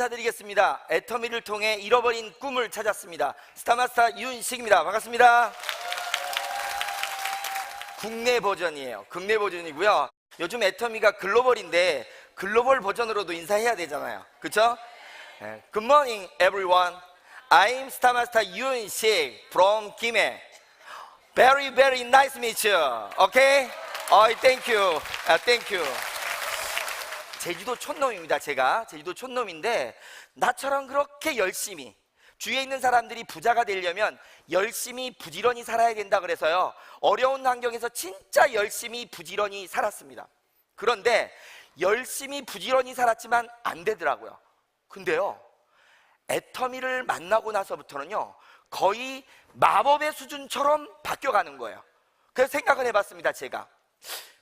인사드리겠습니다. 애터미를 통해 잃어버린 꿈을 찾았습니다. 스타마스터 윤식입니다. 반갑습니다. 국내 버전이에요. 국내 버전이고요. 요즘 애터미가 글로벌인데 글로벌 버전으로도 인사해야 되잖아요. 그쵸? Good morning everyone. I'm 스타마스터 윤식 from 김해. Very very nice to meet you. Okay? Thank you. Thank you. 제주도 촌놈입니다. 제가 제주도 촌놈인데 나처럼 그렇게 열심히 주위에 있는 사람들이 부자가 되려면 열심히 부지런히 살아야 된다 그래서요, 어려운 환경에서 진짜 열심히 부지런히 살았습니다. 그런데 열심히 부지런히 살았지만 안 되더라고요. 근데요, 애터미를 만나고 나서부터는요 거의 마법의 수준처럼 바뀌어가는 거예요. 그래서 생각을 해봤습니다. 제가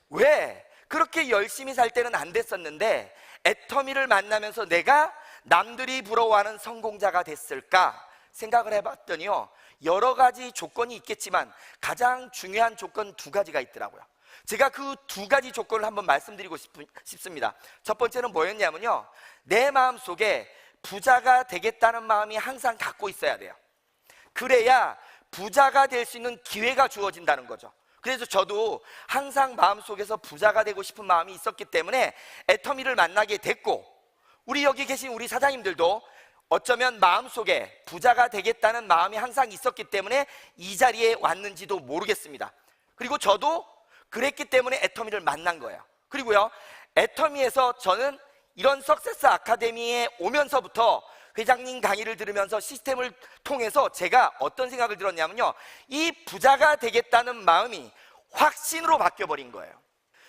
왜 그렇게 열심히 살 때는 안 됐었는데 애터미를 만나면서 내가 남들이 부러워하는 성공자가 됐을까 생각을 해봤더니요, 여러 가지 조건이 있겠지만 가장 중요한 조건 두 가지가 있더라고요. 제가 그 두 가지 조건을 한번 말씀드리고 싶습니다. 첫 번째는 뭐였냐면요, 내 마음속에 부자가 되겠다는 마음이 항상 갖고 있어야 돼요. 그래야 부자가 될 수 있는 기회가 주어진다는 거죠. 그래서 저도 항상 마음속에서 부자가 되고 싶은 마음이 있었기 때문에 애터미를 만나게 됐고, 우리 여기 계신 우리 사장님들도 어쩌면 마음속에 부자가 되겠다는 마음이 항상 있었기 때문에 이 자리에 왔는지도 모르겠습니다. 그리고 저도 그랬기 때문에 애터미를 만난 거예요. 그리고요, 애터미에서 저는 이런 석세스 아카데미에 오면서부터 회장님 강의를 들으면서 시스템을 통해서 제가 어떤 생각을 들었냐면요, 이 부자가 되겠다는 마음이 확신으로 바뀌어버린 거예요.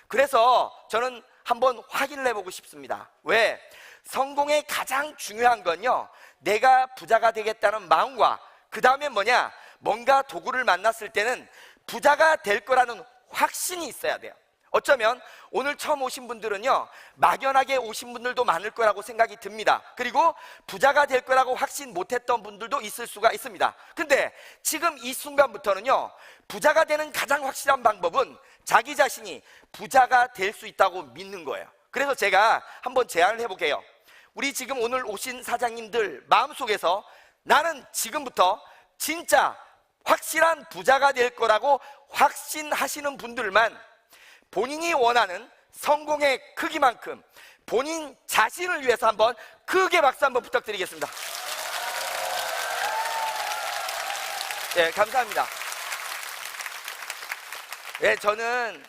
그래서 저는 한번 확인을 해보고 싶습니다. 왜? 성공의 가장 중요한 건요, 내가 부자가 되겠다는 마음과 그 다음에 뭐냐, 뭔가 도구를 만났을 때는 부자가 될 거라는 확신이 있어야 돼요. 어쩌면 오늘 처음 오신 분들은요, 막연하게 오신 분들도 많을 거라고 생각이 듭니다. 그리고 부자가 될 거라고 확신 못했던 분들도 있을 수가 있습니다. 근데 지금 이 순간부터는요, 부자가 되는 가장 확실한 방법은 자기 자신이 부자가 될 수 있다고 믿는 거예요. 그래서 제가 한번 제안을 해볼게요. 우리 지금 오늘 오신 사장님들 마음속에서 나는 지금부터 진짜 확실한 부자가 될 거라고 확신하시는 분들만 본인이 원하는 성공의 크기만큼 본인 자신을 위해서 한번 크게 박수 한번 부탁드리겠습니다. 네, 감사합니다. 네, 저는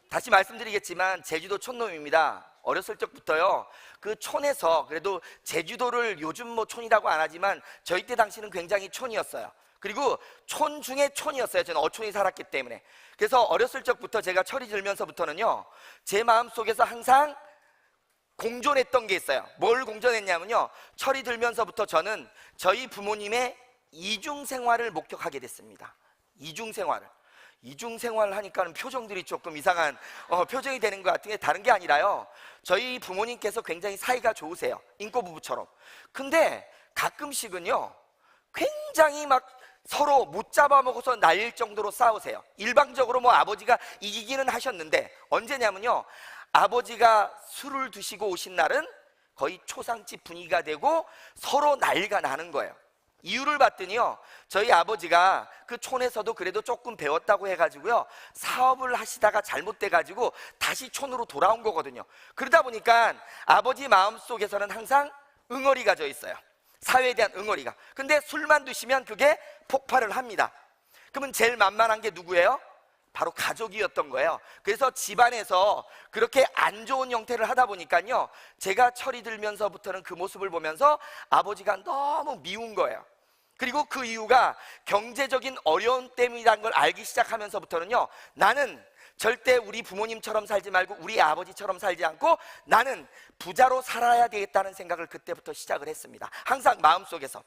다시 말씀드리겠지만 제주도 촌놈입니다. 어렸을 적부터요, 그 촌에서, 그래도 제주도를 요즘 뭐 촌이라고 안 하지만 저희 때 당시는 굉장히 촌이었어요. 그리고 촌 중에 촌이었어요. 저는 어촌이 살았기 때문에. 그래서 어렸을 적부터 제가 철이 들면서부터는요, 제 마음속에서 항상 공존했던 게 있어요. 뭘 공존했냐면요, 철이 들면서부터 저는 저희 부모님의 이중생활을 목격하게 됐습니다. 이중생활 하니까는 표정들이 조금 이상한 표정이 되는 것 같은 게 다른 게 아니라요, 저희 부모님께서 굉장히 사이가 좋으세요. 인꼬부부처럼. 근데 가끔씩은요 굉장히 막 서로 못 잡아먹어서 날릴 정도로 싸우세요. 일방적으로 뭐 아버지가 이기기는 하셨는데, 언제냐면요, 아버지가 술을 드시고 오신 날은 거의 초상집 분위기가 되고 서로 난리가 나는 거예요. 이유를 봤더니요, 저희 아버지가 그 촌에서도 그래도 조금 배웠다고 해가지고요, 사업을 하시다가 잘못돼가지고 다시 촌으로 돌아온 거거든요. 그러다 보니까 아버지 마음속에서는 항상 응어리가 져 있어요. 사회에 대한 응어리가. 근데 술만 드시면 그게 폭발을 합니다. 그러면 제일 만만한 게 누구예요? 바로 가족이었던 거예요. 그래서 집안에서 그렇게 안 좋은 형태를 하다 보니까요, 제가 철이 들면서부터는 그 모습을 보면서 아버지가 너무 미운 거예요. 그리고 그 이유가 경제적인 어려움 때문이라는 걸 알기 시작하면서부터는요, 나는 절대 우리 부모님처럼 살지 말고 우리 아버지처럼 살지 않고 나는 부자로 살아야 되겠다는 생각을 그때부터 시작을 했습니다. 항상 마음속에서.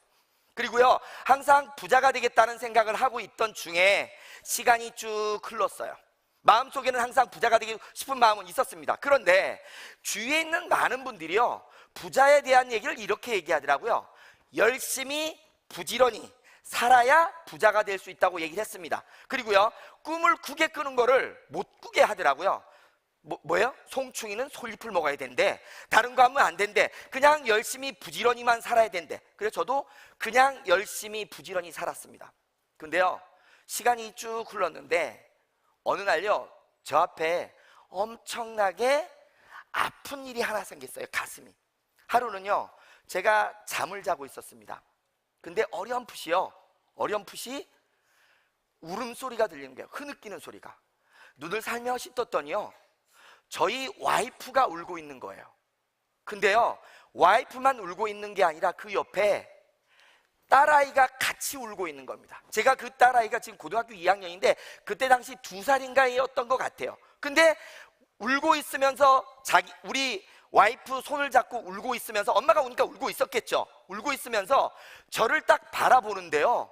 그리고요, 항상 부자가 되겠다는 생각을 하고 있던 중에 시간이 쭉 흘렀어요. 마음속에는 항상 부자가 되고 싶은 마음은 있었습니다. 그런데 주위에 있는 많은 분들이요, 부자에 대한 얘기를 이렇게 얘기하더라고요. 열심히 부지런히 살아야 부자가 될 수 있다고 얘기를 했습니다. 그리고요, 꿈을 꾸게 꾸는 거를 못 꾸게 하더라고요. 뭐예요? 송충이는 솔잎을 먹어야 된대. 다른 거 하면 안 된대. 그냥 열심히 부지런히만 살아야 된대. 그래서 저도 그냥 열심히 부지런히 살았습니다. 근데요, 시간이 쭉 흘렀는데 어느 날요, 저 앞에 엄청나게 아픈 일이 하나 생겼어요. 가슴이. 하루는요, 제가 잠을 자고 있었습니다. 근데 어렴풋이 울음소리가 들리는 거예요. 흐느끼는 소리가. 눈을 살며시 떴더니요, 저희 와이프가 울고 있는 거예요. 근데요, 와이프만 울고 있는 게 아니라 그 옆에 딸아이가 같이 울고 있는 겁니다. 제가 그 딸아이가 지금 고등학교 2학년인데 그때 당시 2살인가였던 것 같아요. 근데 울고 있으면서 우리 와이프 손을 잡고 울고 있으면서, 엄마가 우니까 울고 있었겠죠. 울고 있으면서 저를 딱 바라보는데요,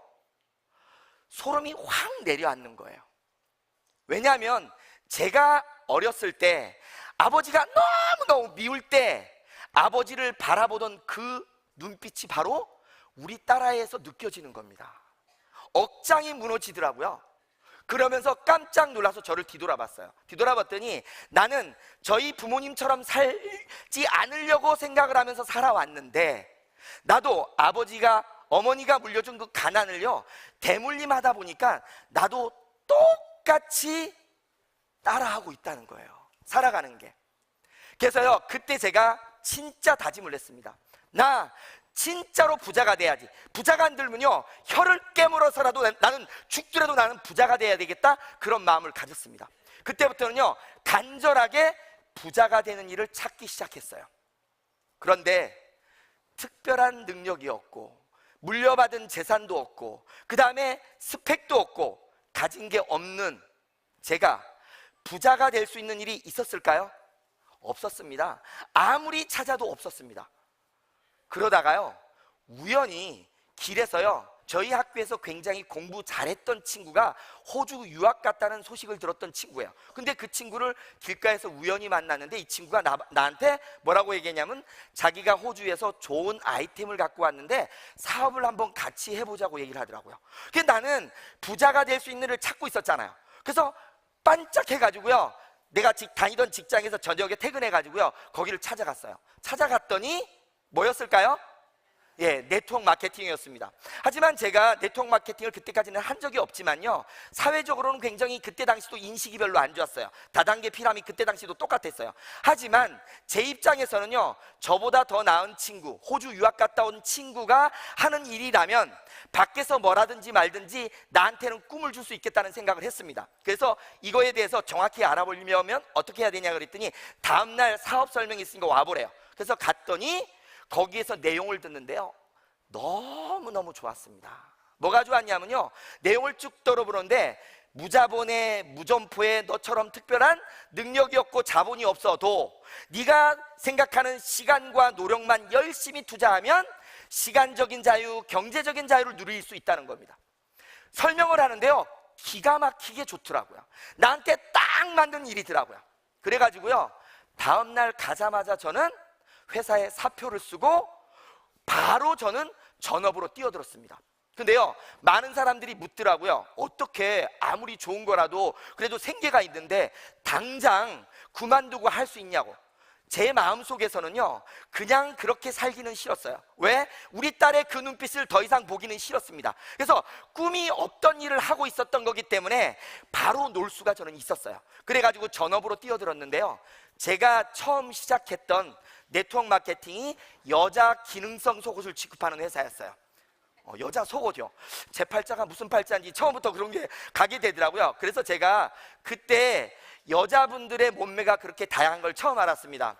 소름이 확 내려앉는 거예요. 왜냐하면 제가 어렸을 때 아버지가 너무너무 미울 때 아버지를 바라보던 그 눈빛이 바로 우리 딸아이에서 느껴지는 겁니다. 억장이 무너지더라고요. 그러면서 깜짝 놀라서 저를 뒤돌아봤어요. 뒤돌아봤더니 나는 저희 부모님처럼 살지 않으려고 생각을 하면서 살아왔는데, 나도 어머니가 물려준 그 가난을요, 대물림하다 보니까 나도 똑같이 따라하고 있다는 거예요. 살아가는 게. 그래서요, 그때 제가 진짜 다짐을 했습니다. 나 진짜로 부자가 돼야지. 부자가 안 들면요, 혀를 깨물어서라도 나는 죽더라도 나는 부자가 돼야 되겠다, 그런 마음을 가졌습니다. 그때부터는요, 간절하게 부자가 되는 일을 찾기 시작했어요. 그런데 특별한 능력이 없고 물려받은 재산도 없고 그 다음에 스펙도 없고 가진 게 없는 제가 부자가 될 수 있는 일이 있었을까요? 없었습니다. 아무리 찾아도 없었습니다. 그러다가요, 우연히 길에서요, 저희 학교에서 굉장히 공부 잘했던 친구가 호주 유학 갔다는 소식을 들었던 친구예요. 근데 그 친구를 길가에서 우연히 만났는데 이 친구가 나한테 뭐라고 얘기했냐면, 자기가 호주에서 좋은 아이템을 갖고 왔는데 사업을 한번 같이 해보자고 얘기를 하더라고요. 그래서 나는 부자가 될 수 있는 일을 찾고 있었잖아요. 그래서 반짝해가지고요, 내가 다니던 직장에서 저녁에 퇴근해가지고요, 거기를 찾아갔어요. 찾아갔더니 뭐였을까요? 예, 네트워크 마케팅이었습니다. 하지만 제가 네트워크 마케팅을 그때까지는 한 적이 없지만요, 사회적으로는 굉장히 그때 당시도 인식이 별로 안 좋았어요. 다단계 피라미드 그때 당시도 똑같았어요. 하지만 제 입장에서는요, 저보다 더 나은 친구, 호주 유학 갔다 온 친구가 하는 일이라면 밖에서 뭐라든지 말든지 나한테는 꿈을 줄 수 있겠다는 생각을 했습니다. 그래서 이거에 대해서 정확히 알아보려면 어떻게 해야 되냐 그랬더니, 다음날 사업 설명이 있으니까 와보래요. 그래서 갔더니 거기에서 내용을 듣는데요, 너무너무 좋았습니다. 뭐가 좋았냐면요, 내용을 쭉 들어보는데, 무자본에 무점포에 너처럼 특별한 능력이 없고 자본이 없어도 네가 생각하는 시간과 노력만 열심히 투자하면 시간적인 자유, 경제적인 자유를 누릴 수 있다는 겁니다. 설명을 하는데요, 기가 막히게 좋더라고요. 나한테 딱 맞는 일이더라고요. 그래가지고요, 다음날 가자마자 저는 회사에 사표를 쓰고 바로 저는 전업으로 뛰어들었습니다. 근데요, 많은 사람들이 묻더라고요. 어떻게 아무리 좋은 거라도 그래도 생계가 있는데 당장 그만두고 할 수 있냐고. 제 마음속에서는요, 그냥 그렇게 살기는 싫었어요. 왜? 우리 딸의 그 눈빛을 더 이상 보기는 싫었습니다. 그래서 꿈이 없던 일을 하고 있었던 거기 때문에 바로 놀 수가 저는 있었어요. 그래가지고 전업으로 뛰어들었는데요, 제가 처음 시작했던 네트워크 마케팅이 여자 기능성 속옷을 취급하는 회사였어요. 여자 속옷이요. 제 팔자가 무슨 팔자인지 처음부터 그런 게 가게 되더라고요. 그래서 제가 그때 여자분들의 몸매가 그렇게 다양한 걸 처음 알았습니다.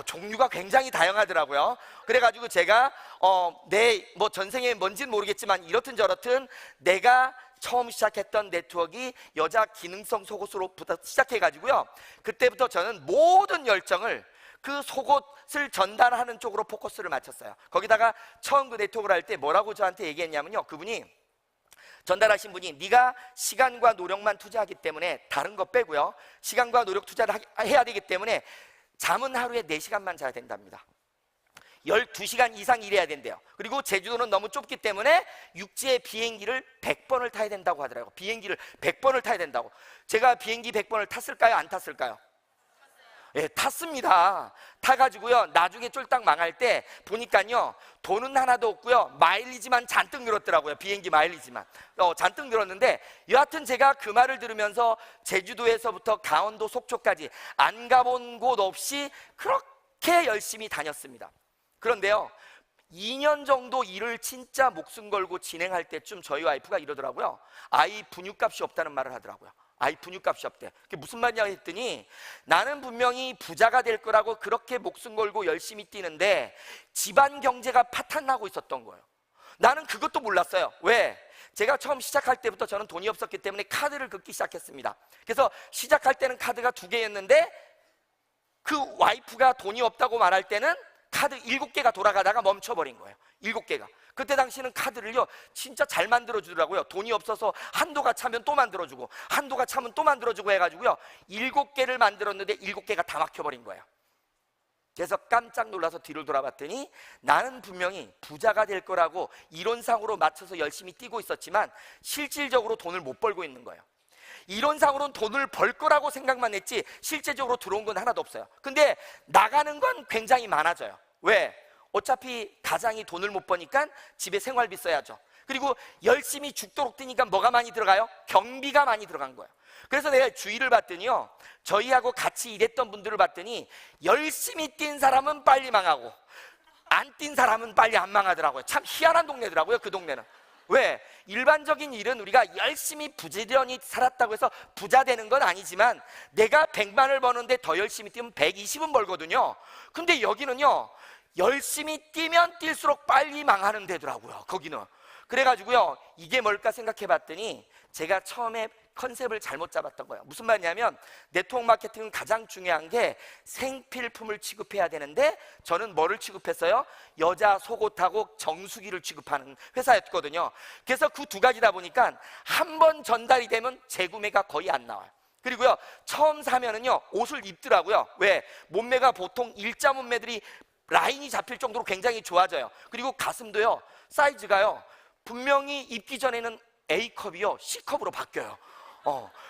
종류가 굉장히 다양하더라고요. 그래가지고 제가 뭐 전생에 뭔지는 모르겠지만 이렇든 저렇든 내가 처음 시작했던 네트워크가 여자 기능성 속옷으로부터 시작해가지고요, 그때부터 저는 모든 열정을 그 속옷을 전달하는 쪽으로 포커스를 맞췄어요. 거기다가 처음 그 네트워크를 할 때 뭐라고 저한테 얘기했냐면요, 그분이 전달하신 분이, 네가 시간과 노력만 투자하기 때문에 다른 거 빼고요, 시간과 노력 투자를 해야 되기 때문에 잠은 하루에 4시간만 자야 된답니다. 12시간 이상 일해야 된대요. 그리고 제주도는 너무 좁기 때문에 육지에 비행기를 100번을 타야 된다고 하더라고요. 비행기를 100번을 타야 된다고. 제가 비행기 100번을 탔을까요? 안 탔을까요? 예, 탔습니다. 타가지고요, 나중에 쫄딱 망할 때 보니까요, 돈은 하나도 없고요, 마일리지만 잔뜩 늘었더라고요. 비행기 마일리지만 잔뜩 늘었는데, 여하튼 제가 그 말을 들으면서 제주도에서부터 강원도 속초까지 안 가본 곳 없이 그렇게 열심히 다녔습니다. 그런데요, 2년 정도 일을 진짜 목숨 걸고 진행할 때쯤 저희 와이프가 이러더라고요. 아이 분유값이 없다는 말을 하더라고요. 아이 분유값이 없대. 그게 무슨 말이냐 했더니, 나는 분명히 부자가 될 거라고 그렇게 목숨 걸고 열심히 뛰는데 집안 경제가 파탄나고 있었던 거예요. 나는 그것도 몰랐어요. 왜? 제가 처음 시작할 때부터 저는 돈이 없었기 때문에 카드를 긁기 시작했습니다. 그래서 시작할 때는 카드가 2개였는데 그 와이프가 돈이 없다고 말할 때는 카드 7개가 돌아가다가 멈춰버린 거예요. 7개가. 그때 당시는 카드를요, 진짜 잘 만들어주더라고요. 돈이 없어서 한도가 차면 또 만들어주고, 한도가 차면 또 만들어주고 해가지고요, 7개를 만들었는데 7개가 다 막혀버린 거예요. 그래서 깜짝 놀라서 뒤를 돌아봤더니, 나는 분명히 부자가 될 거라고 이론상으로 맞춰서 열심히 뛰고 있었지만 실질적으로 돈을 못 벌고 있는 거예요. 이론상으로는 돈을 벌 거라고 생각만 했지 실제적으로 들어온 건 하나도 없어요. 근데 나가는 건 굉장히 많아져요. 왜? 어차피 가장이 돈을 못 버니까 집에 생활비 써야죠. 그리고 열심히 죽도록 뛰니까 뭐가 많이 들어가요? 경비가 많이 들어간 거예요. 그래서 내가 주위를 봤더니요, 저희하고 같이 일했던 분들을 봤더니 열심히 뛴 사람은 빨리 망하고 안 뛴 사람은 빨리 안 망하더라고요. 참 희한한 동네더라고요, 그 동네는. 왜? 일반적인 일은 우리가 열심히 부지런히 살았다고 해서 부자 되는 건 아니지만, 내가 100만을 버는데 더 열심히 뛰면 120은 벌거든요. 근데 여기는요, 열심히 뛰면 뛸수록 빨리 망하는 데더라고요, 거기는. 그래가지고요, 이게 뭘까 생각해 봤더니 제가 처음에 컨셉을 잘못 잡았던 거예요. 무슨 말이냐면, 네트워크 마케팅은 가장 중요한 게 생필품을 취급해야 되는데, 저는 뭐를 취급했어요? 여자 속옷하고 정수기를 취급하는 회사였거든요. 그래서 그 2가지다 보니까 한 번 전달이 되면 재구매가 거의 안 나와요. 그리고요, 처음 사면은요, 옷을 입더라고요. 왜? 몸매가 보통 일자 몸매들이 라인이 잡힐 정도로 굉장히 좋아져요. 그리고 가슴도요, 사이즈가요, 분명히 입기 전에는 A컵이요, C컵으로 바뀌어요.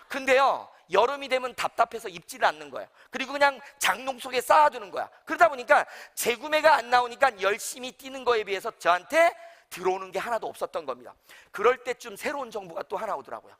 근데요, 여름이 되면 답답해서 입지를 않는 거예요. 그리고 그냥 장롱 속에 쌓아두는 거야. 그러다 보니까 재구매가 안 나오니까 열심히 뛰는 거에 비해서 저한테 들어오는 게 하나도 없었던 겁니다. 그럴 때쯤 새로운 정보가 또 하나 오더라고요.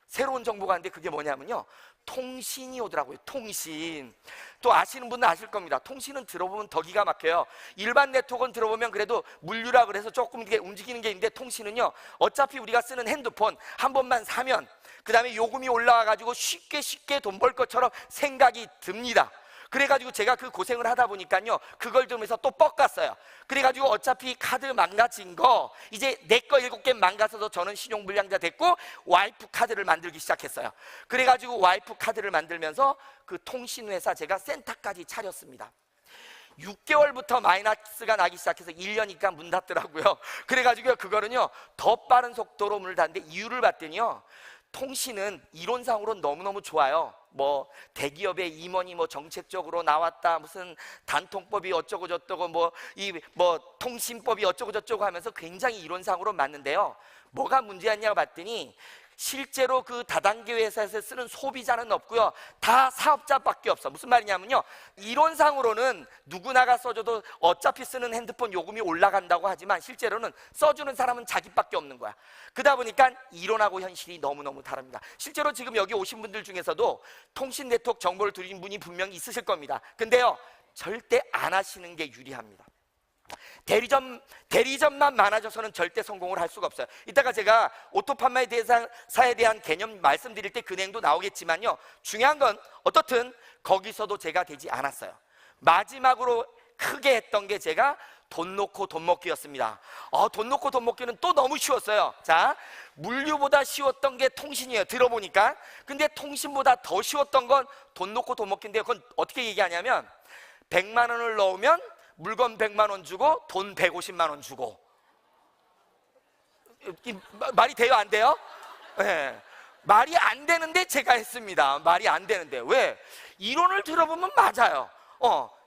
새로운 정보가 왔는데 그게 뭐냐면요, 통신이 오더라고요. 통신. 또 아시는 분은 아실 겁니다. 통신은 들어보면 더 기가 막혀요. 일반 네트워크는 들어보면 그래도 물류라 그래서 조금 이게 움직이는 게 있는데, 통신은요, 어차피 우리가 쓰는 핸드폰 한 번만 사면 그 다음에 요금이 올라와 가지고 쉽게 돈 벌 것처럼 생각이 듭니다. 그래가지고 제가 그 고생을 하다 보니까요, 그걸 들으면서 또 뻑갔어요. 그래가지고 어차피 카드 망가진 거, 이제 내 거 7개 망가져서 저는 신용불량자 됐고 와이프 카드를 만들기 시작했어요. 그래가지고 와이프 카드를 만들면서 그 통신회사 제가 센터까지 차렸습니다. 6개월부터 마이너스가 나기 시작해서 1년이니까 문 닫더라고요. 그래가지고 그거는요, 더 빠른 속도로 문을 닫는데, 이유를 봤더니요, 통신은 이론상으로는 너무너무 좋아요. 뭐 대기업의 임원이 뭐 정책적으로 나왔다, 무슨 단통법이 어쩌고 저쩌고, 뭐 통신법이 어쩌고 저쩌고 하면서 굉장히 이론상으로 맞는데요, 뭐가 문제였냐고 봤더니 실제로 그 다단계 회사에서 쓰는 소비자는 없고요, 다 사업자밖에 없어. 무슨 말이냐면요, 이론상으로는 누구나가 써줘도 어차피 쓰는 핸드폰 요금이 올라간다고 하지만 실제로는 써주는 사람은 자기밖에 없는 거야. 그러다 보니까 이론하고 현실이 너무너무 다릅니다. 실제로 지금 여기 오신 분들 중에서도 통신 네트워크 정보를 드린 분이 분명히 있으실 겁니다. 근데요, 절대 안 하시는 게 유리합니다. 대리점만 많아져서는 절대 성공을 할 수가 없어요. 이따가 제가 오토판마의 대사에 대한 개념 말씀드릴 때 그 내용도 나오겠지만요, 중요한 건 어떻든 거기서도 제가 되지 않았어요. 마지막으로 크게 했던 게 제가 돈 놓고 돈 먹기였습니다. 돈 놓고 돈 먹기는 또 너무 쉬웠어요. 자, 물류보다 쉬웠던 게 통신이에요, 들어보니까. 근데 통신보다 더 쉬웠던 건 돈 놓고 돈 먹기인데요, 그건 어떻게 얘기하냐면 100만 원을 넣으면 물건 100만 원 주고 돈 150만 원 주고. 말이 돼요, 안 돼요? 네. 말이 안 되는데 제가 했습니다. 말이 안 되는데. 왜? 이론을 들어보면 맞아요.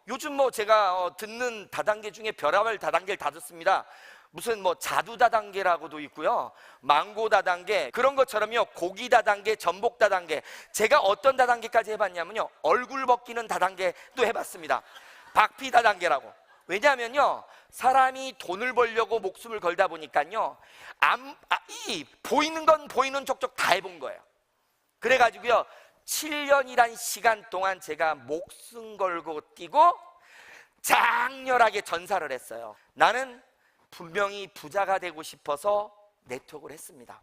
요즘 뭐 제가 듣는 다단계 중에 별의별 다단계를 다 듣습니다. 무슨 뭐 자두 다단계라고도 있고요, 망고 다단계, 그런 것처럼요, 고기 다단계, 전복 다단계. 제가 어떤 다단계까지 해봤냐면요, 얼굴 벗기는 다단계도 해봤습니다. 박피 다단계라고. 왜냐하면요, 사람이 돈을 벌려고 목숨을 걸다 보니까요, 보이는 건 보이는 족족 다 해본 거예요. 그래가지고요, 7년이란 시간 동안 제가 목숨 걸고 뛰고 장렬하게 전사를 했어요. 나는 분명히 부자가 되고 싶어서 네트워크를 했습니다.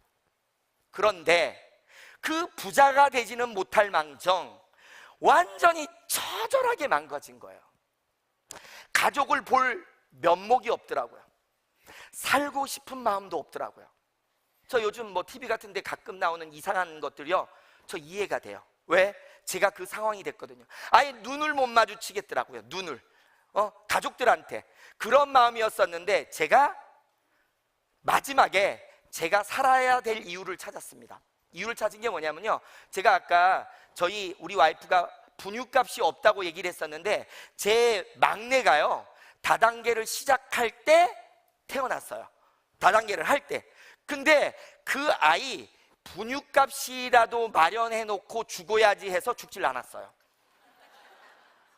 그런데 그 부자가 되지는 못할 망정 완전히 처절하게 망가진 거예요. 가족을 볼 면목이 없더라고요. 살고 싶은 마음도 없더라고요. 저 요즘 뭐 TV 같은 데 가끔 나오는 이상한 것들이요, 저 이해가 돼요. 왜? 제가 그 상황이 됐거든요. 아예 눈을 못 마주치겠더라고요. 눈을. 가족들한테 그런 마음이었었는데, 제가 마지막에 제가 살아야 될 이유를 찾았습니다. 이유를 찾은 게 뭐냐면요, 제가 아까 우리 와이프가 분유값이 없다고 얘기를 했었는데, 제 막내가요, 다단계를 시작할 때 태어났어요. 다단계를 할 때. 근데 그 아이 분유값이라도 마련해 놓고 죽어야지 해서 죽질 않았어요.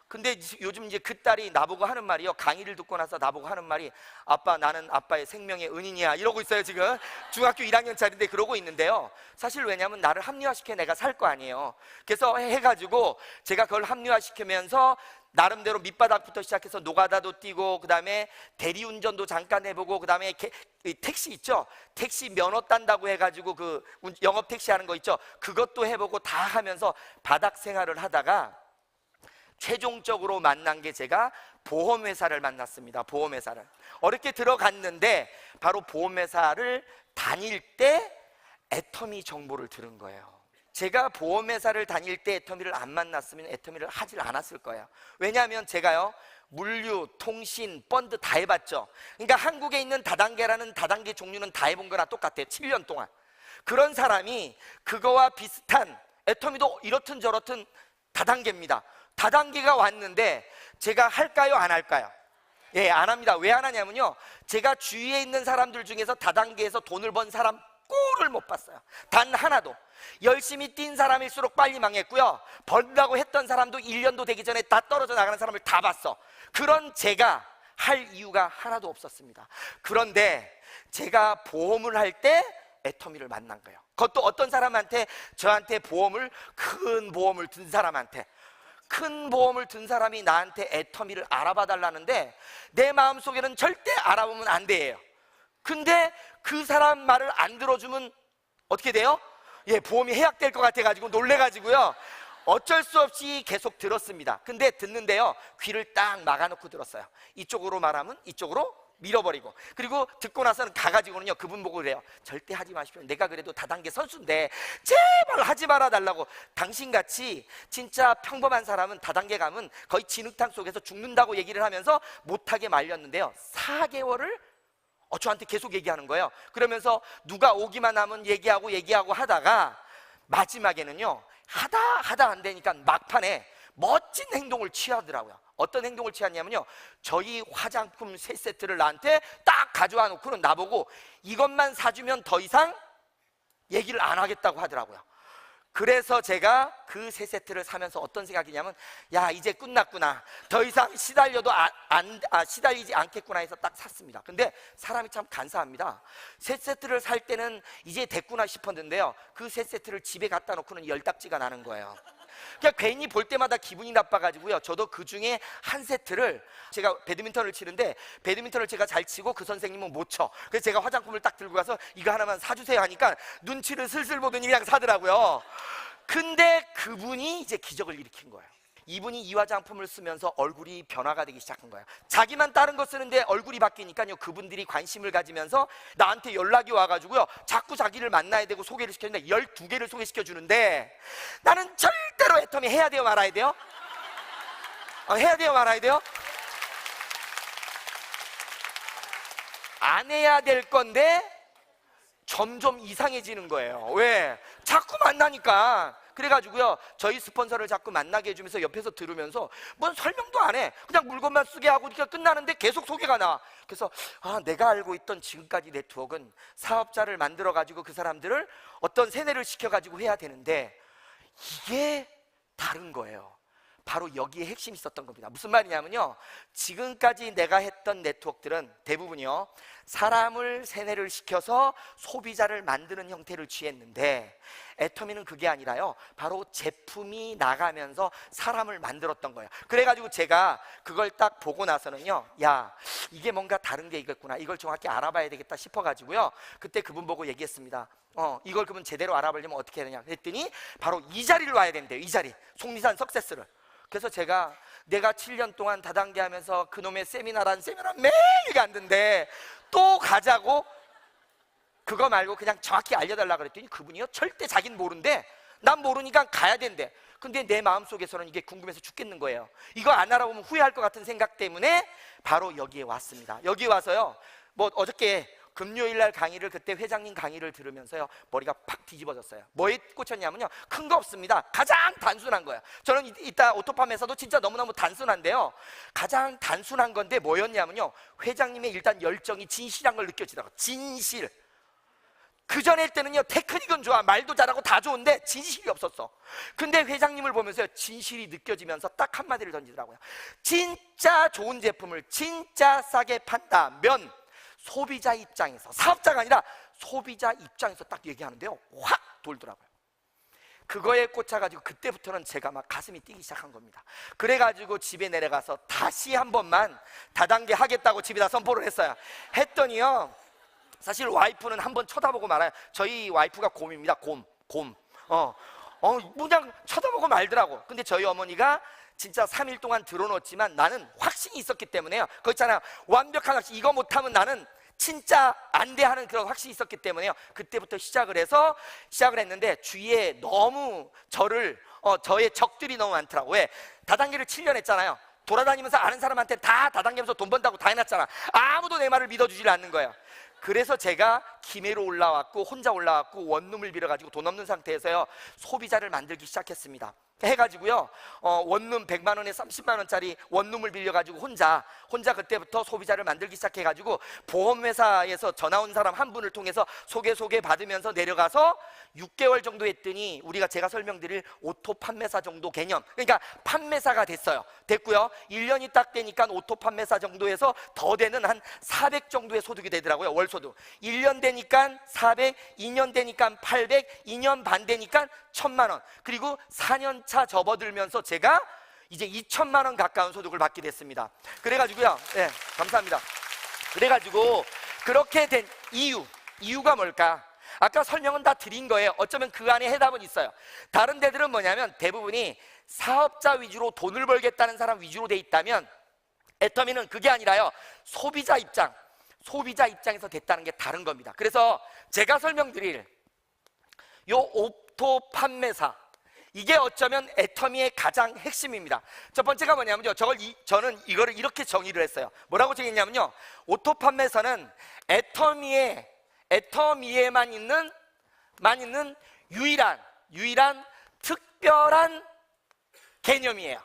근데 요즘 이제 그 딸이 나보고 하는 말이요, 강의를 듣고 나서 나보고 하는 말이, 아빠, 나는 아빠의 생명의 은인이야, 이러고 있어요. 지금 중학교 1학년짜리인데 그러고 있는데요, 사실 왜냐면 나를 합리화시켜 내가 살 거 아니에요. 그래서 해가지고 제가 그걸 합리화시키면서 나름대로 밑바닥부터 시작해서 노가다도 뛰고, 그 다음에 대리운전도 잠깐 해보고, 그 다음에 택시 있죠, 택시 면허 딴다고 해가지고 그 영업 택시 하는 거 있죠, 그것도 해보고 다 하면서 바닥 생활을 하다가 최종적으로 만난 게, 제가 보험회사를 만났습니다. 보험회사를 어렵게 들어갔는데, 바로 보험회사를 다닐 때 애터미 정보를 들은 거예요. 제가 보험회사를 다닐 때 애터미를 안 만났으면 애터미를 하질 않았을 거예요. 왜냐하면 제가요, 물류, 통신, 펀드 다 해봤죠. 그러니까 한국에 있는 다단계라는 다단계 종류는 다 해본 거나 똑같아요. 7년 동안. 그런 사람이 그거와 비슷한, 애터미도 이렇든 저렇든 다단계입니다. 다단계가 왔는데 제가 할까요, 안 할까요? 예, 안 합니다. 왜 안 하냐면요, 제가 주위에 있는 사람들 중에서 다단계에서 돈을 번 사람 꼴을 못 봤어요. 단 하나도. 열심히 뛴 사람일수록 빨리 망했고요, 번다고 했던 사람도 1년도 되기 전에 다 떨어져 나가는 사람을 다 봤어. 그런 제가 할 이유가 하나도 없었습니다. 그런데 제가 보험을 할 때 애터미를 만난 거예요. 그것도 어떤 사람한테, 저한테 큰 보험을 든 사람한테, 큰 보험을 든 사람이 나한테 애터미를 알아봐 달라는데, 내 마음속에는 절대 알아보면 안 돼요. 근데 그 사람 말을 안 들어주면 어떻게 돼요? 예, 보험이 해약될 것 같아가지고 놀래가지고요, 어쩔 수 없이 계속 들었습니다. 근데 듣는데요, 귀를 딱 막아놓고 들었어요. 이쪽으로 말하면 이쪽으로 밀어버리고, 그리고 듣고 나서는 가가지고는요, 그분 보고 그래요. 절대 하지 마십시오. 내가 그래도 다단계 선수인데 제발 하지 말아 달라고. 당신같이 진짜 평범한 사람은 다단계 가면 거의 진흙탕 속에서 죽는다고 얘기를 하면서 못하게 말렸는데요, 4개월을 저한테 계속 얘기하는 거예요. 그러면서 누가 오기만 하면 얘기하고 하다가 마지막에는요, 하다 안 되니까 막판에 멋진 행동을 취하더라고요. 어떤 행동을 취했냐면요, 저희 화장품 3세트를 나한테 딱 가져와 놓고는 나보고 이것만 사주면 더 이상 얘기를 안 하겠다고 하더라고요. 그래서 제가 그 3세트를 사면서 어떤 생각이냐면, 야, 이제 끝났구나, 더 이상 시달리지 않겠구나 해서 딱 샀습니다. 근데 사람이 참 간사합니다. 3세트를 살 때는 이제 됐구나 싶었는데요, 그 3세트를 집에 갖다 놓고는 열딱지가 나는 거예요. 그냥 괜히 볼 때마다 기분이 나빠가지고요, 저도 그 중에 한 세트를, 제가 배드민턴을 치는데 배드민턴을 제가 잘 치고 그 선생님은 못 쳐. 그래서 제가 화장품을 딱 들고 가서 이거 하나만 사주세요 하니까 눈치를 슬슬 보더니 그냥 사더라고요. 근데 그분이 이제 기적을 일으킨 거예요. 이분이 이 화장품을 쓰면서 얼굴이 변화가 되기 시작한 거예요. 자기만 다른 거 쓰는데 얼굴이 바뀌니까요, 그분들이 관심을 가지면서 나한테 연락이 와가지고요, 자꾸 자기를 만나야 되고 소개를 시켜주는데 12개를 소개시켜 주는데, 나는 절대로 애터미 해야 돼요, 말아야 돼요? 해야 돼요, 말아야 돼요? 안 해야 될 건데 점점 이상해지는 거예요. 왜? 자꾸 만나니까. 그래가지고요, 저희 스폰서를 자꾸 만나게 해주면서 옆에서 들으면서 뭔 설명도 안 해. 그냥 물건만 쓰게 하고 그러니까 끝나는데 계속 소개가 나와. 그래서 내가 알고 있던 지금까지 네트워크는 사업자를 만들어가지고 그 사람들을 어떤 세뇌를 시켜가지고 해야 되는데 이게 다른 거예요. 바로 여기에 핵심이 있었던 겁니다. 무슨 말이냐면요, 지금까지 내가 했던 네트워크들은 대부분이요, 사람을 세뇌를 시켜서 소비자를 만드는 형태를 취했는데 애터미는 그게 아니라요, 바로 제품이 나가면서 사람을 만들었던 거예요. 그래가지고 제가 그걸 딱 보고 나서는요, 야, 이게 뭔가 다른 게 있겠구나, 이걸 정확히 알아봐야 되겠다 싶어가지고요, 그때 그분 보고 얘기했습니다. 이걸 그러면 제대로 알아보려면 어떻게 해야 되냐 그랬더니 바로 이 자리를 와야 된대요. 이 자리, 속리산 석세스를. 그래서 내가 7년 동안 다단계 하면서 그놈의 세미나란 세미나 매일 갔는데 또 가자고, 그거 말고 그냥 정확히 알려달라 그랬더니 그분이요, 절대 자기는 모른대. 난 모르니까 가야 된대. 근데 내 마음속에서는 이게 궁금해서 죽겠는 거예요. 이거 안 알아보면 후회할 것 같은 생각 때문에 바로 여기에 왔습니다. 여기 와서요, 뭐 어저께 금요일 날 강의를, 그때 회장님 강의를 들으면서요, 머리가 팍 뒤집어졌어요. 뭐에 꽂혔냐면요, 큰 거 없습니다. 가장 단순한 거예요. 저는 이따 오토팜에서도 진짜 너무너무 단순한데요, 가장 단순한 건데 뭐였냐면요, 회장님의 일단 열정이 진실한 걸 느껴지더라고요. 진실. 그 전에 때는요, 테크닉은 좋아, 말도 잘하고 다 좋은데 진실이 없었어. 근데 회장님을 보면서 진실이 느껴지면서 딱 한마디를 던지더라고요. 진짜 좋은 제품을 진짜 싸게 판다면 소비자 입장에서, 사업자가 아니라 소비자 입장에서 딱 얘기하는데요, 확 돌더라고요. 그거에 꽂혀가지고 그때부터는 제가 막 가슴이 뛰기 시작한 겁니다. 그래가지고 집에 내려가서 다시 한 번만 다단계 하겠다고 집에다 선포를 했어요. 했더니요, 사실 와이프는 한 번 쳐다보고 말아요. 저희 와이프가 곰입니다. 곰. 그냥 쳐다보고 말더라고. 근데 저희 어머니가 진짜 3일 동안 들어놓았지만 나는 확신이 있었기 때문에요. 그거 있잖아요, 완벽한 확신, 이거 못하면 나는 진짜 안 돼 하는 그런 확신이 있었기 때문에요, 그때부터 시작을 했는데 주위에 너무 저의 적들이 너무 많더라고요. 왜? 다단계를 7년 했잖아요. 돌아다니면서 아는 사람한테 다 다단계면서 돈 번다고 다 해놨잖아. 아무도 내 말을 믿어주질 않는 거예요. 그래서 제가 김해로 올라왔고, 혼자 올라왔고, 원룸을 빌어가지고 돈 없는 상태에서요, 소비자를 만들기 시작했습니다. 해가지고요, 원룸 100만 원에 30만 원짜리 원룸을 빌려가지고 혼자 그때부터 소비자를 만들기 시작해가지고 보험회사에서 전화 온 사람 한 분을 통해서 소개 받으면서 내려가서 6개월 정도 했더니 제가 설명드릴 오토 판매사 정도 개념, 그러니까 판매사가 됐고요. 1년이 딱 되니까 오토 판매사 정도에서 더 되는 한 400 정도의 소득이 되더라고요. 월소득. 1년 되니까 400, 2년 되니까 800, 2년 반 되니까 1000만 원, 그리고 4년 차 접어들면서 제가 이제 2천만 원 가까운 소득을 받게 됐습니다. 그래가지고요, 네, 감사합니다. 그래가지고 그렇게 된 이유가 뭘까? 아까 설명은 다 드린 거예요. 어쩌면 그 안에 해답은 있어요. 다른 데들은 뭐냐면 대부분이 사업자 위주로 돈을 벌겠다는 사람 위주로 돼 있다면, 애터미는 그게 아니라요, 소비자 입장에서 됐다는 게 다른 겁니다. 그래서 제가 설명드릴 요 오토 판매사, 이게 어쩌면 애터미의 가장 핵심입니다. 첫 번째가 뭐냐면요, 저는 이거를 이렇게 정의를 했어요. 뭐라고 정했냐면요, 오토 판매사는 애터미에만 있는 유일한 특별한 개념이에요.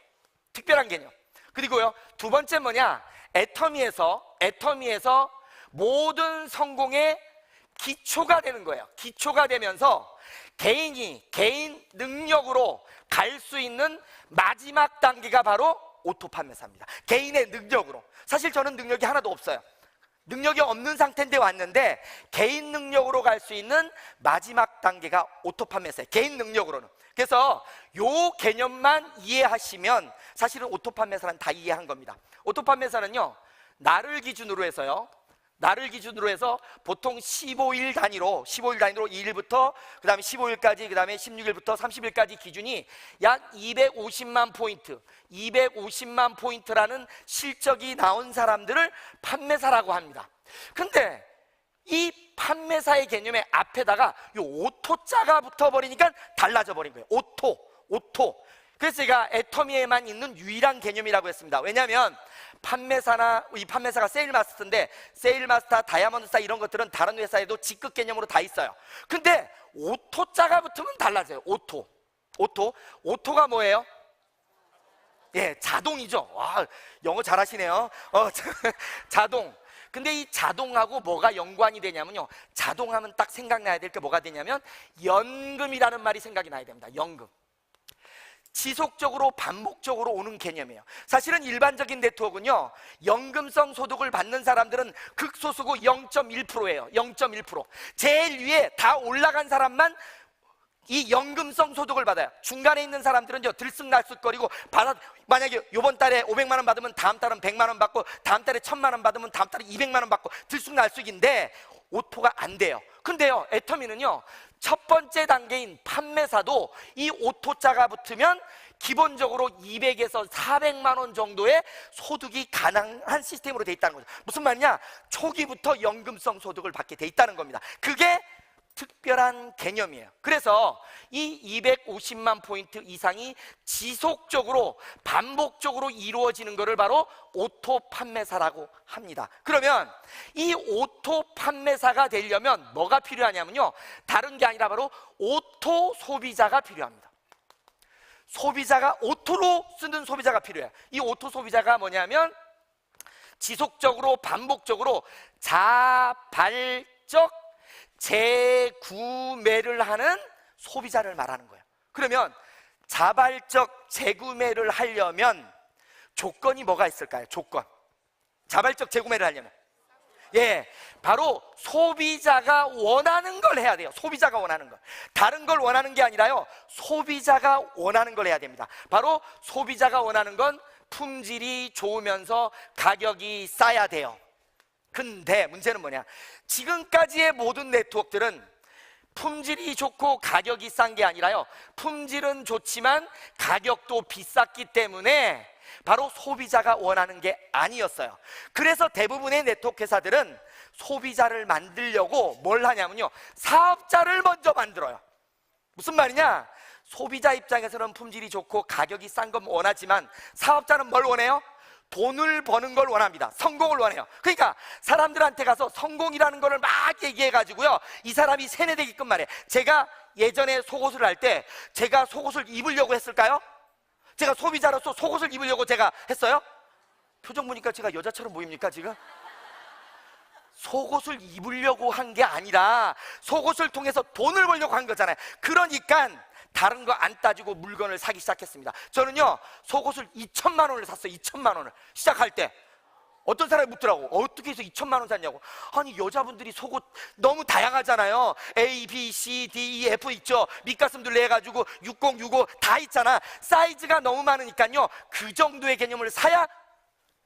특별한 개념. 그리고요, 두 번째 뭐냐, 애터미에서 모든 성공의 기초가 되는 거예요. 기초가 되면서 개인 능력으로 갈 수 있는 마지막 단계가 바로 오토 판매사입니다. 개인의 능력으로. 사실 저는 능력이 하나도 없어요. 능력이 없는 상태인데 왔는데 개인 능력으로 갈 수 있는 마지막 단계가 오토 판매사예요. 개인 능력으로는. 그래서 요 개념만 이해하시면 사실은 오토 판매사는 다 이해한 겁니다. 오토 판매사는요, 나를 기준으로 해서 보통 15일 단위로 2일부터 그 다음에 15일까지, 그 다음에 16일부터 30일까지 기준이 약 250만 포인트라는 실적이 나온 사람들을 판매사라고 합니다. 근데 이 판매사의 개념의 앞에다가 이 오토자가 붙어버리니까 달라져 버린 거예요. 오토. 그래서 제가 애터미에만 있는 유일한 개념이라고 했습니다. 왜냐하면 이 판매사가 세일마스터인데, 세일마스터, 다이아몬드스타 이런 것들은 다른 회사에도 직급 개념으로 다 있어요. 근데 오토자가 붙으면 달라져요. 오토. 오토가 뭐예요? 예, 자동이죠. 와, 영어 잘하시네요. 자동. 근데 이 자동하고 뭐가 연관이 되냐면요, 자동하면 딱 생각나야 될 게 뭐가 되냐면 연금이라는 말이 생각이 나야 됩니다. 연금. 지속적으로 반복적으로 오는 개념이에요. 사실은 일반적인 네트워크는요, 연금성 소득을 받는 사람들은 극소수고 0.1%예요 0.1%. 제일 위에 다 올라간 사람만 이 연금성 소득을 받아요. 중간에 있는 사람들은요, 들쑥날쑥거리고 만약에 이번 달에 500만 원 받으면 다음 달은 100만 원 받고, 다음 달에 1000만 원 받으면 다음 달에 200만 원 받고, 들쑥날쑥인데 오토가 안 돼요. 근데요, 애터미는요, 첫 번째 단계인 판매사도 이 오토자가 붙으면 기본적으로 200에서 400만 원 정도의 소득이 가능한 시스템으로 돼 있다는 거죠. 무슨 말이냐? 초기부터 연금성 소득을 받게 돼 있다는 겁니다. 그게 특별한 개념이에요. 그래서 이 250만 포인트 이상이 지속적으로 반복적으로 이루어지는 것을 바로 오토 판매사라고 합니다. 그러면 이 오토 판매사가 되려면 뭐가 필요하냐면요, 다른 게 아니라 바로 오토 소비자가 필요합니다. 소비자가 오토로 쓰는 소비자가 필요해요. 이 오토 소비자가 뭐냐면 지속적으로 반복적으로 자발적 재구매를 하는 소비자를 말하는 거예요. 그러면 자발적 재구매를 하려면 조건이 뭐가 있을까요? 조건. 자발적 재구매를 하려면, 예, 바로 소비자가 원하는 걸 해야 돼요. 소비자가 원하는 걸. 다른 걸 원하는 게 아니라요, 소비자가 원하는 걸 해야 됩니다. 바로 소비자가 원하는 건 품질이 좋으면서 가격이 싸야 돼요. 근데 문제는 뭐냐? 지금까지의 모든 네트워크들은 품질이 좋고 가격이 싼 게 아니라요, 품질은 좋지만 가격도 비쌌기 때문에 바로 소비자가 원하는 게 아니었어요. 그래서 대부분의 네트워크 회사들은 소비자를 만들려고 뭘 하냐면요, 사업자를 먼저 만들어요. 무슨 말이냐? 소비자 입장에서는 품질이 좋고 가격이 싼 건 원하지만 사업자는 뭘 원해요? 돈을 버는 걸 원합니다. 성공을 원해요. 그러니까 사람들한테 가서 성공이라는 거를 막 얘기해가지고요, 이 사람이 세뇌되게끔 말해. 제가 예전에 속옷을 할 때 제가 속옷을 입으려고 했을까요? 제가 소비자로서 속옷을 입으려고 제가 했어요? 표정 보니까 제가 여자처럼 보입니까 지금? 속옷을 입으려고 한 게 아니라 속옷을 통해서 돈을 벌려고 한 거잖아요. 그러니까 다른 거 안 따지고 물건을 사기 시작했습니다. 저는요, 속옷을 2천만 원을 샀어요. 2천만 원을 시작할 때 어떤 사람이 묻더라고. 어떻게 해서 2천만 원 샀냐고. 아니, 여자분들이 속옷 너무 다양하잖아요. A, B, C, D, E, F 있죠. 밑가슴들 내가지고 60, 65 다 있잖아. 사이즈가 너무 많으니까요, 그 정도의 개념을 사야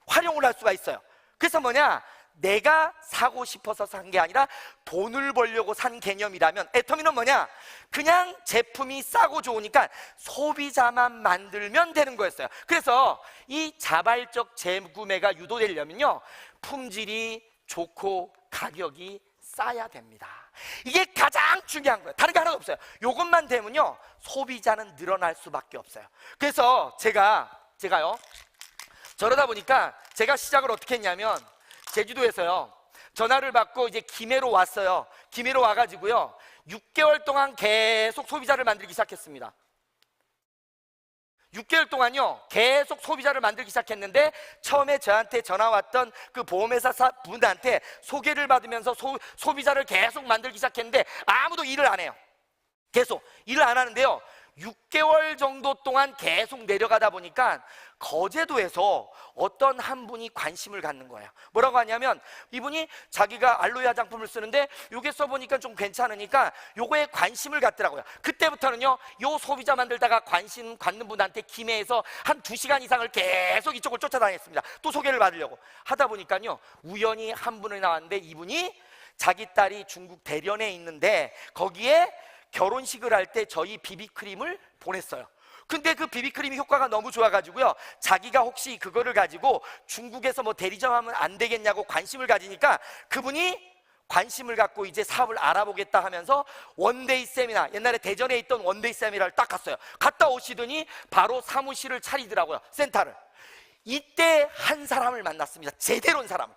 활용을 할 수가 있어요. 그래서 뭐냐, 내가 사고 싶어서 산 게 아니라 돈을 벌려고 산 개념이라면 애터미는 뭐냐, 그냥 제품이 싸고 좋으니까 소비자만 만들면 되는 거였어요. 그래서 이 자발적 재구매가 유도되려면요, 품질이 좋고 가격이 싸야 됩니다. 이게 가장 중요한 거예요. 다른 게 하나도 없어요. 이것만 되면요, 소비자는 늘어날 수밖에 없어요. 그래서 제가요, 저러다 보니까 제가 시작을 어떻게 했냐면, 제주도에서요, 전화를 받고 이제 김해로 왔어요. 김해로 와가지고요, 6개월 동안 계속 소비자를 만들기 시작했습니다. 6개월 동안요, 계속 소비자를 만들기 시작했는데, 처음에 저한테 전화 왔던 그 보험회사 분한테 소개를 받으면서 소비자를 계속 만들기 시작했는데 아무도 일을 안 해요. 계속 일을 안 하는데요, 6개월 정도 동안 계속 내려가다 보니까 거제도에서 어떤 한 분이 관심을 갖는 거예요. 뭐라고 하냐면, 이분이 자기가 알로에 화장품을 쓰는데 요게 써보니까 좀 괜찮으니까 요거에 관심을 갖더라고요. 그때부터는요, 요 소비자 만들다가 관심 갖는 분한테 김해에서 한 2시간 이상을 계속 이쪽을 쫓아다녔습니다. 또 소개를 받으려고 하다 보니까요, 우연히 한 분이 나왔는데, 이분이 자기 딸이 중국 대련에 있는데 거기에 결혼식을 할 때 저희 비비크림을 보냈어요. 근데 그 비비크림이 효과가 너무 좋아가지고요, 자기가 혹시 그거를 가지고 중국에서 뭐 대리점하면 안 되겠냐고 관심을 가지니까 그분이 관심을 갖고 이제 사업을 알아보겠다 하면서 원데이 세미나, 옛날에 대전에 있던 원데이 세미나를 딱 갔어요. 갔다 오시더니 바로 사무실을 차리더라고요, 센터를. 이때 한 사람을 만났습니다. 제대로 온 사람,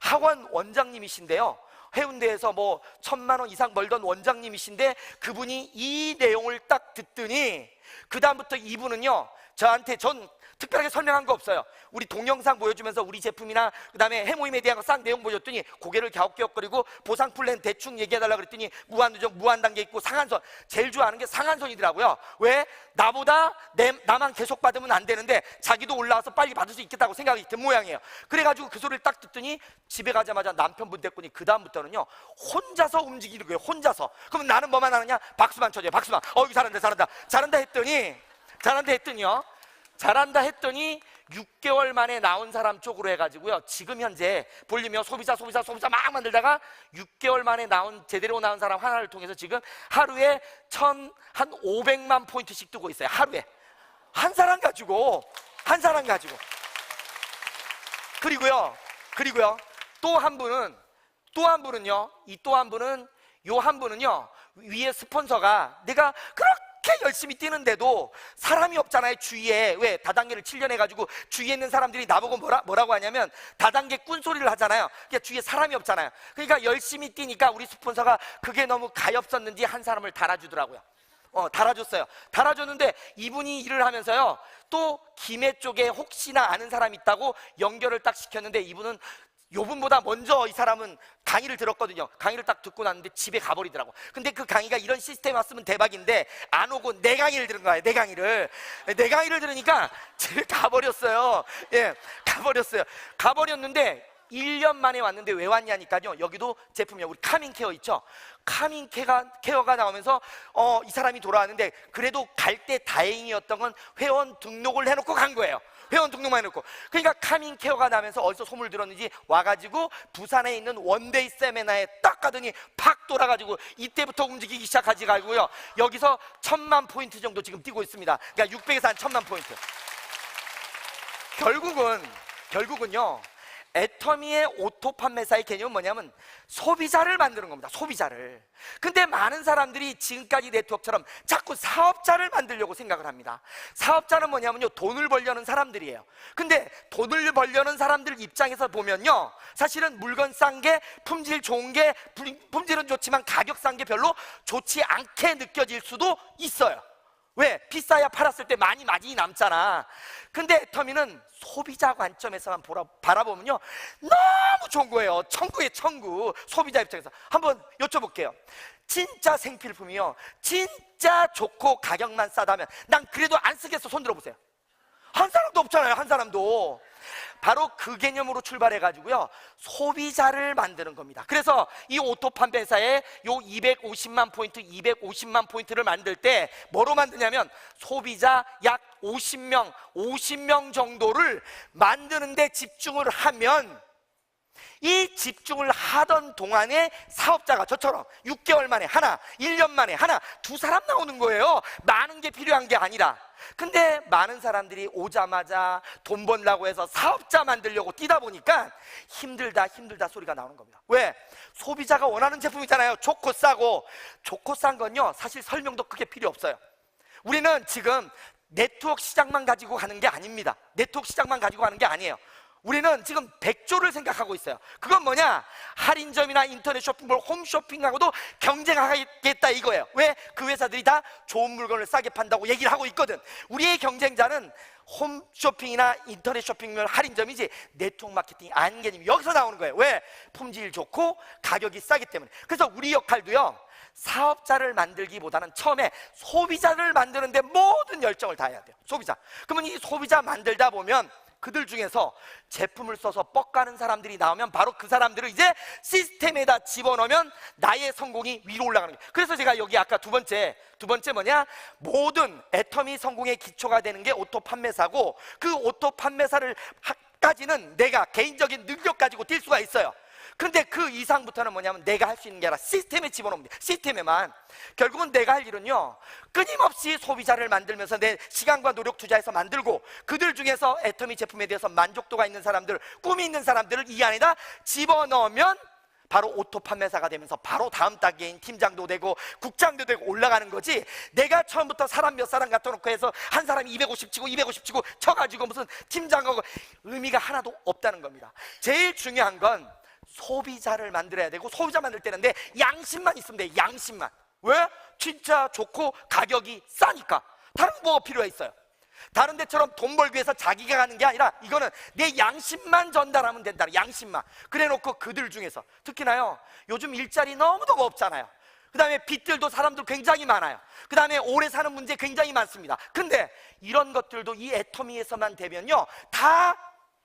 학원 원장님이신데요, 해운대에서 뭐 1,000만 원 이상 벌던 원장님이신데 그분이 이 내용을 딱 듣더니 그 다음부터 이분은요 저한테, 전 특별하게 설명한 거 없어요. 우리 동영상 보여주면서 우리 제품이나 그 다음에 해모임에 대한 거 싹 내용 보여줬더니 고개를 갸웃갸웃거리고 보상 플랜 대충 얘기해달라 그랬더니 무한누적, 무한단계 있고 상한선, 제일 좋아하는 게 상한선이더라고요. 왜? 나보다 나만 계속 받으면 안 되는데 자기도 올라와서 빨리 받을 수 있겠다고 생각이 든 모양이에요. 그래가지고 그 소리를 딱 듣더니 집에 가자마자 남편분 됐더니 그 다음부터는요 혼자서 움직이는 거예요. 혼자서. 그러면 나는 뭐만 하느냐? 박수만 쳐줘요. 박수만. 이거 잘한다 잘한다 잘한다 했더니요 잘한다 했더니 6개월 만에 나온 사람 쪽으로 해가지고요 지금 현재 볼륨이요 소비자 막 만들다가 6개월 만에 제대로 나온 사람 하나를 통해서 지금 하루에 한 500만 포인트씩 뜨고 있어요. 하루에 한 사람 가지고 그리고요 또 한 분은요 위에 스폰서가 내가 그렇게 열심히 뛰는데도 사람이 없잖아요 주위에. 왜? 다단계를 7년 해가지고 주위에 있는 사람들이 나보고 뭐라고 하냐면 다단계 꾼소리를 하잖아요. 그러니까 주위에 사람이 없잖아요. 그러니까 열심히 뛰니까 우리 스폰서가 그게 너무 가엾었는지 한 사람을 달아주더라고요. 달아줬어요. 달아줬는데 이분이 일을 하면서요 또 김해 쪽에 혹시나 아는 사람이 있다고 연결을 딱 시켰는데 이분은 요분보다 먼저 이 사람은 강의를 들었거든요. 강의를 딱 듣고 났는데 집에 가버리더라고. 근데 그 강의가 이런 시스템 왔으면 대박인데 안 오고 내 강의를 들은 거예요. 내 강의를 들으니까 집에 가버렸어요. 예, 가버렸는데 1년 만에 왔는데 왜 왔냐니까요 여기도 제품이요 우리 카밍케어 있죠. 카밍케어가 나오면서 이 사람이 돌아왔는데 그래도 갈 때 다행이었던 건 회원 등록을 해놓고 간 거예요. 회원 등록만 해놓고. 그러니까 카밍케어가 나면서 어디서 소문을 들었는지 와가지고 부산에 있는 원데이 세미나에 딱 가더니 팍 돌아가지고 이때부터 움직이기 시작하지가지고요 여기서 1,000만 포인트 정도 지금 뛰고 있습니다. 그러니까 600에서 한 1,000만 포인트. 결국은요 애터미의 오토 판매사의 개념은 뭐냐면 소비자를 만드는 겁니다. 소비자를. 근데 많은 사람들이 지금까지 네트워크처럼 자꾸 사업자를 만들려고 생각을 합니다. 사업자는 뭐냐면요 돈을 벌려는 사람들이에요. 근데 돈을 벌려는 사람들 입장에서 보면요 사실은 물건 싼 게 품질 좋은 게 품질은 좋지만 가격 싼 게 별로 좋지 않게 느껴질 수도 있어요. 왜? 비싸야 팔았을 때 많이 남잖아. 근데 애터미는 소비자 관점에서만 바라보면요 너무 좋은 거예요. 천국이에요 천국. 소비자 입장에서 한번 여쭤볼게요. 진짜 생필품이요 진짜 좋고 가격만 싸다면 난 그래도 안 쓰겠어. 손 들어보세요. 한 사람도 없잖아요. 한 사람도. 바로 그 개념으로 출발해가지고요 소비자를 만드는 겁니다. 그래서 이 오토 판매사의 요 250만 포인트를 만들 때 뭐로 만드냐면 소비자 약 50명 정도를 만드는데 집중을 하면 이 집중을 하던 동안에 사업자가 저처럼 6개월 만에 하나, 1년 만에 하나, 2사람 나오는 거예요. 많은 게 필요한 게 아니라. 근데 많은 사람들이 오자마자 돈 벌라고 해서 사업자 만들려고 뛰다 보니까 힘들다 소리가 나오는 겁니다. 왜? 소비자가 원하는 제품이잖아요. 좋고 싸고. 좋고 싼 건요 사실 설명도 크게 필요 없어요. 우리는 지금 네트워크 시장만 가지고 가는 게 아닙니다. 네트워크 시장만 가지고 가는 게 아니에요. 우리는 지금 100조를 생각하고 있어요. 그건 뭐냐? 할인점이나 인터넷 쇼핑몰, 홈쇼핑하고도 경쟁하겠다 이거예요. 왜? 그 회사들이 다 좋은 물건을 싸게 판다고 얘기를 하고 있거든. 우리의 경쟁자는 홈쇼핑이나 인터넷 쇼핑몰 할인점이지 네트워크 마케팅이 아닌 개념이 여기서 나오는 거예요. 왜? 품질 좋고 가격이 싸기 때문에. 그래서 우리 역할도요 사업자를 만들기보다는 처음에 소비자를 만드는데 모든 열정을 다해야 돼요. 소비자. 그러면 이 소비자 만들다 보면 그들 중에서 제품을 써서 뻑가는 사람들이 나오면 바로 그 사람들을 이제 시스템에다 집어넣으면 나의 성공이 위로 올라가는 거예요. 그래서 제가 여기 아까 두 번째 뭐냐? 모든 애터미 성공의 기초가 되는 게 오토 판매사고 그 오토 판매사를 까지는 내가 개인적인 능력 가지고 뛸 수가 있어요. 그런데 그 이상부터는 뭐냐면 내가 할 수 있는 게 아니라 시스템에 집어넣으면 돼. 시스템에만. 결국은 내가 할 일은요 끊임없이 소비자를 만들면서 내 시간과 노력 투자해서 만들고 그들 중에서 애터미 제품에 대해서 만족도가 있는 사람들, 꿈이 있는 사람들을 이 안에다 집어넣으면 바로 오토 판매사가 되면서 바로 다음 단계인 팀장도 되고 국장도 되고 올라가는 거지. 내가 처음부터 사람 몇 사람 갖다 놓고 해서 한 사람이 250 치고 쳐가지고 무슨 팀장하고 의미가 하나도 없다는 겁니다. 제일 중요한 건 소비자를 만들어야 되고, 소비자 만들 때는 내 양심만 있으면 돼. 양심만. 왜? 진짜 좋고 가격이 싸니까. 다른 뭐가 필요해 있어요? 다른 데처럼 돈 벌기 위해서 자기가 가는 게 아니라 이거는 내 양심만 전달하면 된다. 양심만. 그래 놓고 그들 중에서 특히나요, 요즘 일자리 너무도 없잖아요. 그 다음에 빚들도 사람들 굉장히 많아요. 그 다음에 오래 사는 문제 굉장히 많습니다. 근데 이런 것들도 이 애터미에서만 되면요, 다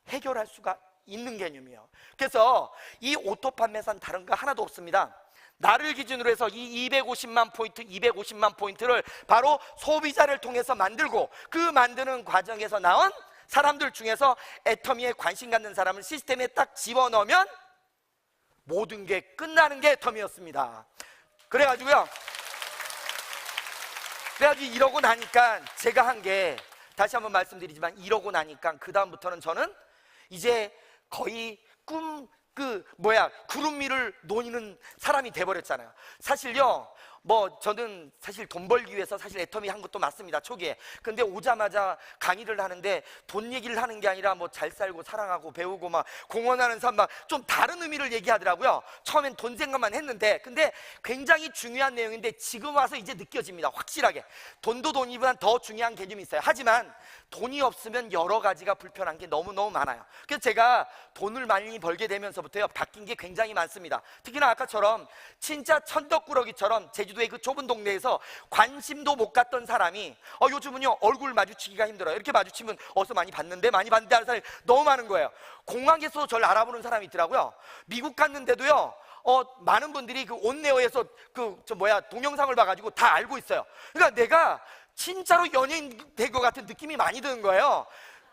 해결할 수가 있는 개념이에요. 그래서 이 오토 판매사는 다른 거 하나도 없습니다. 나를 기준으로 해서 이 250만 포인트를 바로 소비자를 통해서 만들고, 그 만드는 과정에서 나온 사람들 중에서 애터미에 관심 갖는 사람을 시스템에 딱 집어넣으면 모든 게 끝나는 게 애터미였습니다. 그래가지고요, 이러고 나니까 제가 한 게, 다시 한번 말씀드리지만, 이러고 나니까 그 다음부터는 저는 이제 거의 구름 위를 노니는 사람이 돼버렸잖아요. 사실요, 저는 사실 돈 벌기 위해서 사실 애터미 한 것도 맞습니다, 초기에. 근데 오자마자 강의를 하는데 돈 얘기를 하는 게 아니라 잘 살고 사랑하고 배우고 막 공헌하는 삶, 막 좀 다른 의미를 얘기하더라고요. 처음엔 돈 생각만 했는데, 근데 굉장히 중요한 내용인데 지금 와서 이제 느껴집니다, 확실하게. 돈도 돈이보다 더 중요한 개념이 있어요. 하지만 돈이 없으면 여러 가지가 불편한 게 너무너무 많아요. 그래서 제가 돈을 많이 벌게 되면서부터요, 바뀐 게 굉장히 많습니다. 특히나 아까처럼 진짜 천덕꾸러기처럼 제주도의 그 좁은 동네에서 관심도 못 갖던 사람이 요즘은요, 얼굴 마주치기가 힘들어요. 이렇게 마주치면 어디서 많이 봤는데 하는 사람이 너무 많은 거예요. 공항에서 저를 알아보는 사람이 있더라고요. 미국 갔는데도요, 많은 분들이 그 온네어에서 동영상을 봐가지고 다 알고 있어요. 그러니까 내가 진짜로 연예인 된 것 같은 느낌이 많이 드는 거예요.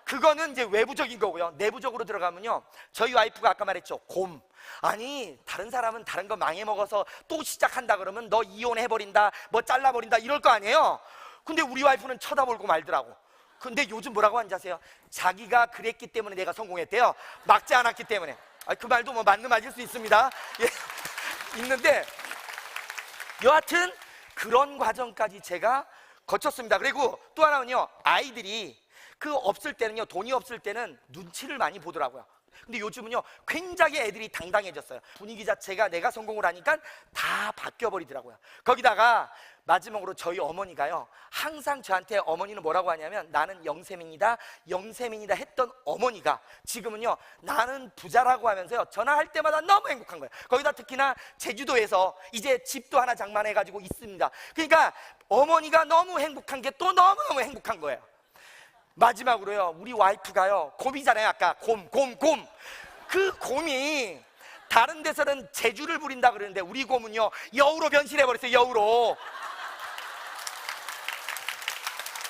그거는 이제 외부적인 거고요. 내부적으로 들어가면요, 저희 와이프가 아까 말했죠, 곰. 아니, 다른 사람은 다른 거 망해먹어서 또 시작한다 그러면 너 이혼해버린다, 잘라버린다 이럴 거 아니에요. 근데 우리 와이프는 쳐다보고 말더라고. 근데 요즘 뭐라고 하는지 아세요? 자기가 그랬기 때문에 내가 성공했대요. 막지 않았기 때문에. 그 말도 맞는 말일 수 있습니다. 예, 있는데 여하튼 그런 과정까지 제가 거쳤습니다. 그리고 또 하나는요, 아이들이 없을 때는요, 돈이 없을 때는 눈치를 많이 보더라고요. 근데 요즘은요, 굉장히 애들이 당당해졌어요. 분위기 자체가 내가 성공을 하니까 다 바뀌어버리더라고요. 거기다가 마지막으로 저희 어머니가요, 항상 저한테, 어머니는 뭐라고 하냐면, 나는 영세민이다 했던 어머니가 지금은요, 나는 부자라고 하면서요, 전화할 때마다 너무 행복한 거예요. 거기다 특히나 제주도에서 이제 집도 하나 장만해가지고 있습니다. 그러니까 어머니가 너무 행복한 게 또 너무너무 행복한 거예요. 마지막으로요, 우리 와이프가요, 곰이잖아요. 아까 곰. 그 곰이 다른 데서는 재주를 부린다 그러는데 우리 곰은요, 여우로 변신해버렸어요. 여우로.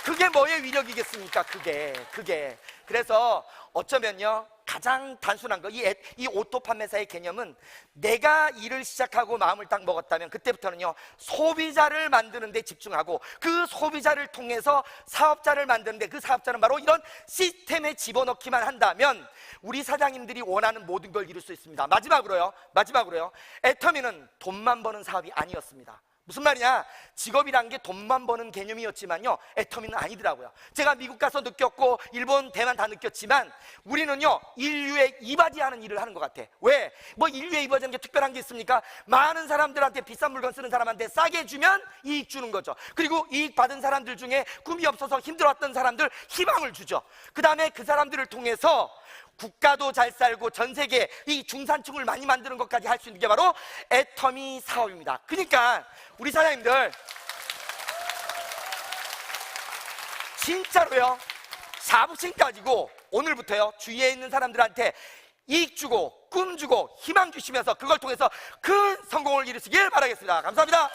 그게 뭐의 위력이겠습니까? 그게. 그래서 어쩌면요, 가장 단순한 거, 이 오토 판매사의 개념은, 내가 일을 시작하고 마음을 딱 먹었다면 그때부터는요, 소비자를 만드는 데 집중하고, 그 소비자를 통해서 사업자를 만드는데, 그 사업자는 바로 이런 시스템에 집어넣기만 한다면 우리 사장님들이 원하는 모든 걸 이룰 수 있습니다. 마지막으로요, 애터미는 돈만 버는 사업이 아니었습니다. 무슨 말이냐, 직업이란 게 돈만 버는 개념이었지만요, 애터미는 아니더라고요. 제가 미국 가서 느꼈고 일본, 대만 다 느꼈지만 우리는요, 인류의 이바지하는 일을 하는 것 같아. 왜? 인류의 이바지하는 게 특별한 게 있습니까? 많은 사람들한테 비싼 물건 쓰는 사람한테 싸게 주면 이익 주는 거죠. 그리고 이익 받은 사람들 중에 꿈이 없어서 힘들었던 사람들 희망을 주죠. 그 다음에 그 사람들을 통해서 국가도 잘 살고 전 세계 이 중산층을 많이 만드는 것까지 할 수 있는 게 바로 애터미 사업입니다. 그러니까 우리 사장님들 진짜로요, 자부심 가지고 오늘부터요, 주위에 있는 사람들한테 이익 주고 꿈 주고 희망 주시면서 그걸 통해서 큰 성공을 이루시길 바라겠습니다. 감사합니다.